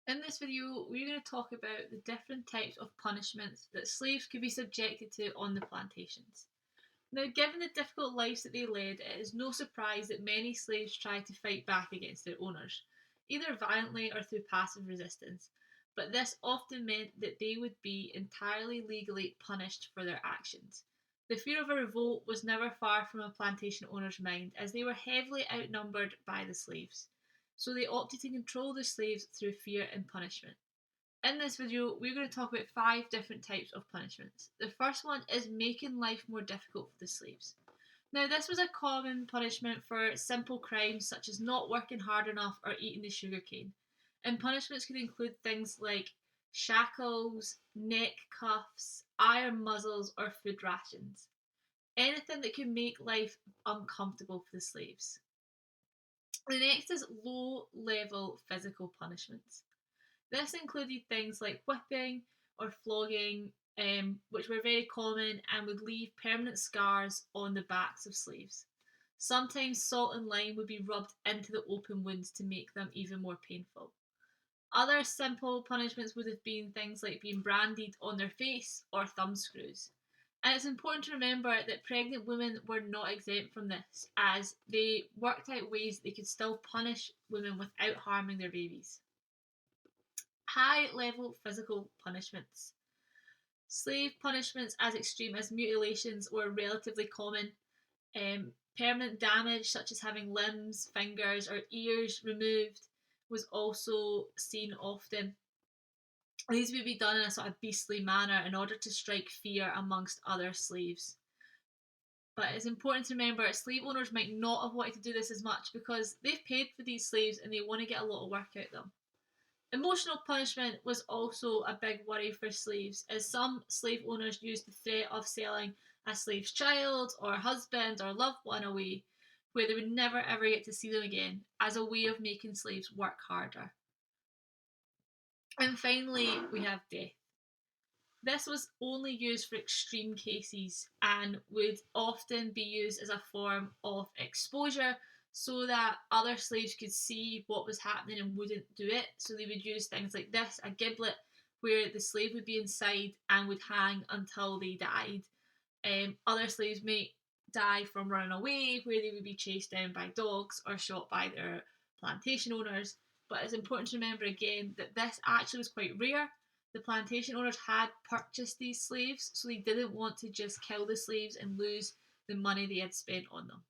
In this video, we're going to talk about the different types of punishments that slaves could be subjected to on the plantations. Now, given the difficult lives that they led, it is no surprise that many slaves tried to fight back against their owners, either violently or through passive resistance, but this often meant that they would be entirely legally punished for their actions. The fear of a revolt was never far from a plantation owner's mind, as they were heavily outnumbered by the slaves. So they opted to control the slaves through fear and punishment. In this video, we're going to talk about 5 different types of punishments. The first one is making life more difficult for the slaves. Now, this was a common punishment for simple crimes such as not working hard enough or eating the sugarcane. And punishments could include things like shackles, neck cuffs, iron muzzles, or food rations. Anything that could make life uncomfortable for the slaves. The next is low level physical punishments. This included things like whipping or flogging, which were very common and would leave permanent scars on the backs of slaves. Sometimes salt and lime would be rubbed into the open wounds to make them even more painful. Other simple punishments would have been things like being branded on their face or thumb screws. And it's important to remember that pregnant women were not exempt from this, as they worked out ways they could still punish women without harming their babies. High level physical punishments. Slave punishments as extreme as mutilations were relatively common. Permanent damage, such as having limbs, fingers, or ears removed, was also seen often. These would be done in a sort of beastly manner in order to strike fear amongst other slaves. But it's important to remember slave owners might not have wanted to do this as much because they've paid for these slaves and they want to get a lot of work out of them. Emotional punishment was also a big worry for slaves, as some slave owners used the threat of selling a slave's child or husband or loved one away, where they would never ever get to see them again, as a way of making slaves work harder. And finally, we have death. This was only used for extreme cases and would often be used as a form of exposure so that other slaves could see what was happening and wouldn't do it. So they would use things like this, a giblet, where the slave would be inside and would hang until they died. Other slaves may die from running away, where they would be chased down by dogs or shot by their plantation owners. But it's important to remember again that this actually was quite rare. The plantation owners had purchased these slaves, so they didn't want to just kill the slaves and lose the money they had spent on them.